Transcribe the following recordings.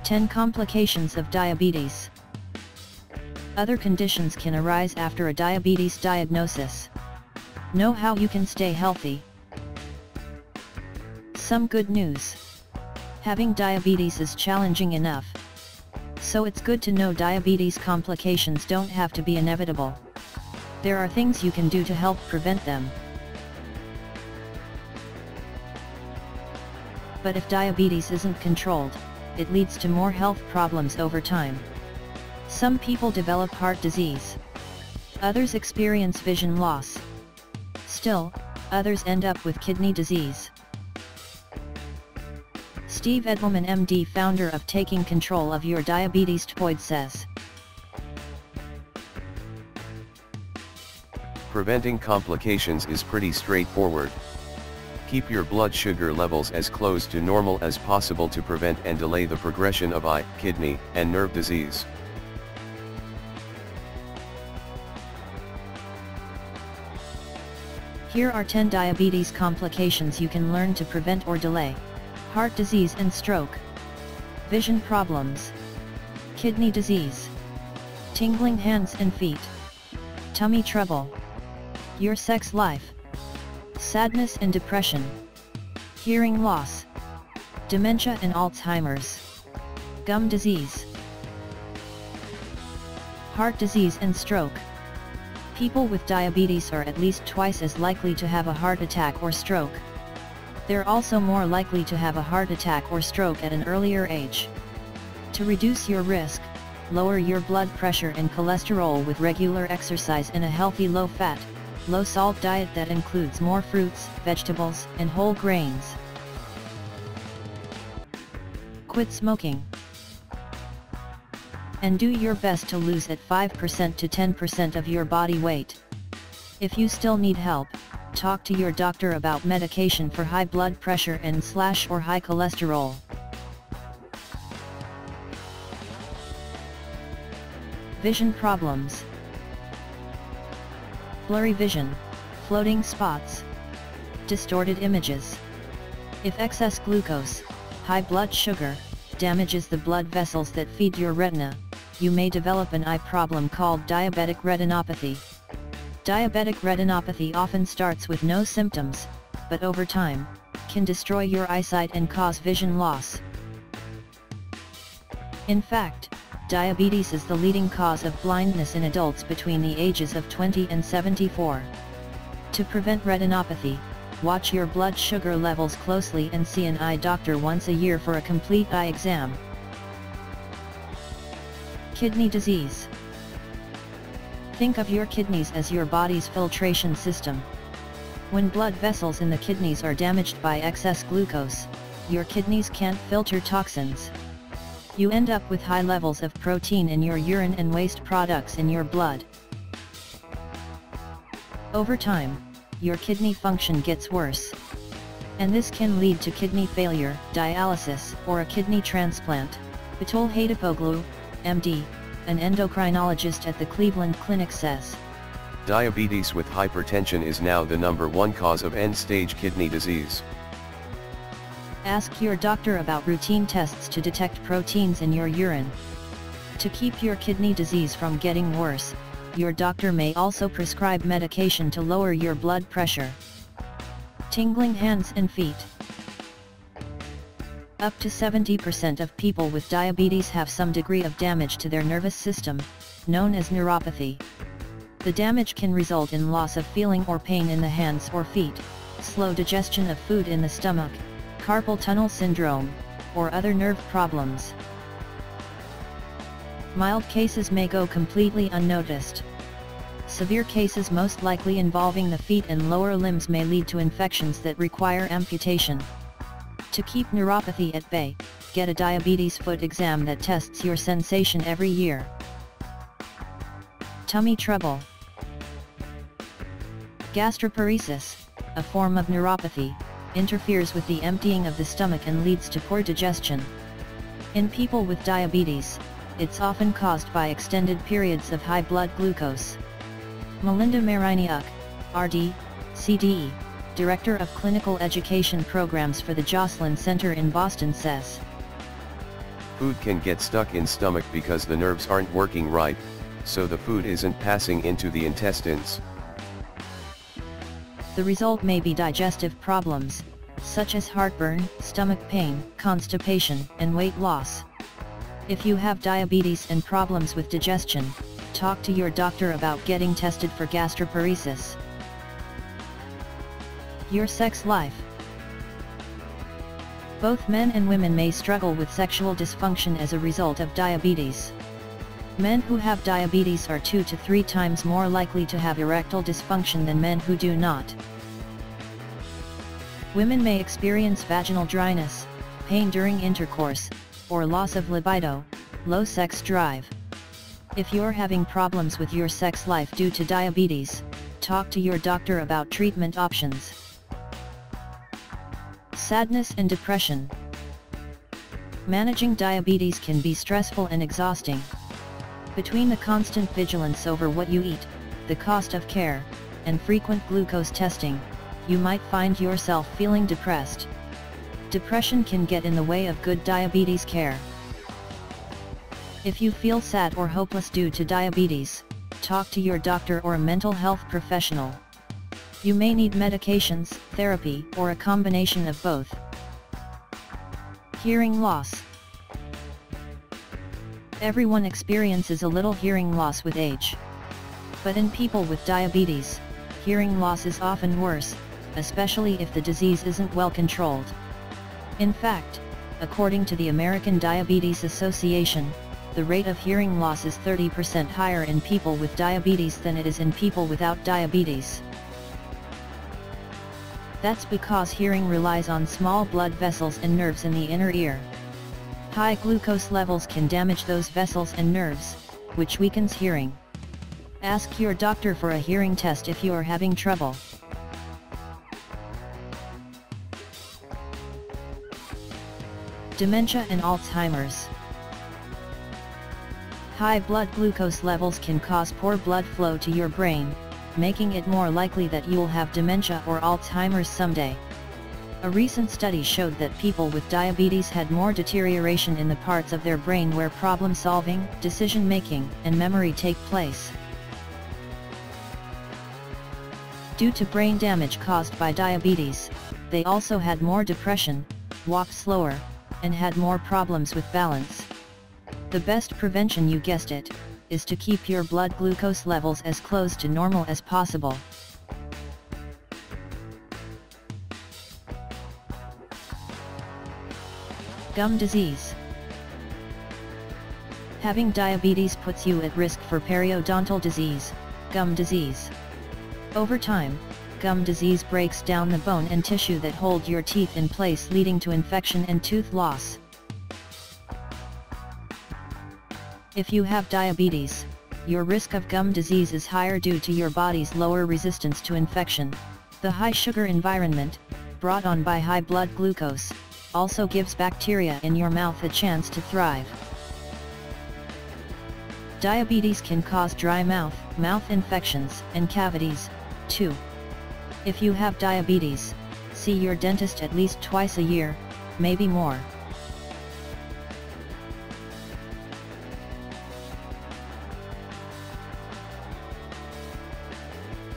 10 Complications of diabetes. Other conditions can arise after a diabetes diagnosis. Know how you can stay healthy. Some good news. Having diabetes is challenging enough. So it's good to know diabetes complications don't have to be inevitable. There are things you can do to help prevent them. But if diabetes isn't controlled, it leads to more health problems over time. Some people develop heart disease. Others experience vision loss. Still, others end up with kidney disease. Steve Edelman MD, founder of Taking Control of Your Diabetes TCOYD, says, preventing complications is pretty straightforward. Keep your blood sugar levels as close to normal as possible to prevent and delay the progression of eye, kidney, and nerve disease. Here are 10 diabetes complications you can learn to prevent or delay. Heart disease and stroke. Vision problems. Kidney disease. Tingling hands and feet. Tummy trouble. Your sex life. Sadness and depression. Hearing loss. Dementia and Alzheimer's. Gum disease. Heart disease and stroke. People with diabetes are at least twice as likely to have a heart attack or stroke. They're also more likely to have a heart attack or stroke at an earlier age. To reduce your risk, lower your blood pressure and cholesterol with regular exercise and a healthy low-fat, low-salt diet that includes more fruits, vegetables, and whole grains. Quit smoking. And do your best to lose at 5% to 10% of your body weight. If you still need help, talk to your doctor about medication for high blood pressure and or high cholesterol. Vision problems. Blurry vision, floating spots, distorted images. If excess glucose, high blood sugar, damages the blood vessels that feed your retina, you may develop an eye problem called diabetic retinopathy. Diabetic retinopathy often starts with no symptoms, but over time, can destroy your eyesight and cause vision loss. In fact, diabetes is the leading cause of blindness in adults between the ages of 20 and 74. To prevent retinopathy, watch your blood sugar levels closely and see an eye doctor once a year for a complete eye exam. Kidney disease. Think of your kidneys as your body's filtration system. When blood vessels in the kidneys are damaged by excess glucose, your kidneys can't filter toxins. You end up with high levels of protein in your urine and waste products in your blood. Over time, your kidney function gets worse. And this can lead to kidney failure, dialysis, or a kidney transplant. Atul Hadipoglu, MD, an endocrinologist at the Cleveland Clinic, says, diabetes with hypertension is now the #1 cause of end-stage kidney disease. Ask your doctor about routine tests to detect proteins in your urine. To keep your kidney disease from getting worse, your doctor may also prescribe medication to lower your blood pressure. Tingling hands and feet. Up to 70% of people with diabetes have some degree of damage to their nervous system, known as neuropathy. The damage can result in loss of feeling or pain in the hands or feet, slow digestion of food in the stomach, carpal tunnel syndrome, or other nerve problems. Mild cases may go completely unnoticed. Severe cases, most likely involving the feet and lower limbs, may lead to infections that require amputation. To keep neuropathy at bay, get a diabetes foot exam that tests your sensation every year. Tummy trouble. Gastroparesis, a form of neuropathy, interferes with the emptying of the stomach and leads to poor digestion. In people with diabetes, it's often caused by extended periods of high blood glucose. Melinda Mariniuk, RD, CDE, Director of Clinical Education Programs for the Joslin Center in Boston, says, Food can get stuck in stomach because the nerves aren't working right, so the food isn't passing into the intestines. The result may be digestive problems, such as heartburn, stomach pain, constipation, and weight loss. If you have diabetes and problems with digestion, talk to your doctor about getting tested for gastroparesis. Your sex life. Both men and women may struggle with sexual dysfunction as a result of diabetes. Men who have diabetes are 2 to 3 times more likely to have erectile dysfunction than men who do not. Women may experience vaginal dryness, pain during intercourse, or loss of libido, low sex drive. If you're having problems with your sex life due to diabetes, talk to your doctor about treatment options. Sadness and depression. Managing diabetes can be stressful and exhausting. Between the constant vigilance over what you eat, the cost of care, and frequent glucose testing, you might find yourself feeling depressed. Depression can get in the way of good diabetes care. If you feel sad or hopeless due to diabetes, talk to your doctor or a mental health professional. You may need medications, therapy, or a combination of both. Hearing loss. Everyone experiences a little hearing loss with age. But in people with diabetes, hearing loss is often worse, especially if the disease isn't well controlled. In fact, according to the American Diabetes Association, the rate of hearing loss is 30% higher in people with diabetes than it is in people without diabetes. That's because hearing relies on small blood vessels and nerves in the inner ear. High glucose levels can damage those vessels and nerves, which weakens hearing. Ask your doctor for a hearing test if you are having trouble. Dementia and Alzheimer's. High blood glucose levels can cause poor blood flow to your brain, making it more likely that you'll have dementia or Alzheimer's someday. A recent study showed that people with diabetes had more deterioration in the parts of their brain where problem-solving, decision-making, and memory take place. Due to brain damage caused by diabetes, they also had more depression, walked slower, and had more problems with balance. The best prevention, you guessed it, is to keep your blood glucose levels as close to normal as possible. Gum disease. Having diabetes puts you at risk for periodontal disease, gum disease. Over time, gum disease breaks down the bone and tissue that hold your teeth in place, leading to infection and tooth loss. If you have diabetes, your risk of gum disease is higher due to your body's lower resistance to infection. The high sugar environment, brought on by high blood glucose, also gives bacteria in your mouth a chance to thrive. Diabetes can cause dry mouth, mouth infections, and cavities, too. If you have diabetes, see your dentist at least twice a year, maybe more.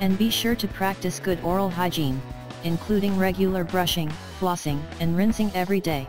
And be sure to practice good oral hygiene, including regular brushing, flossing, and rinsing every day.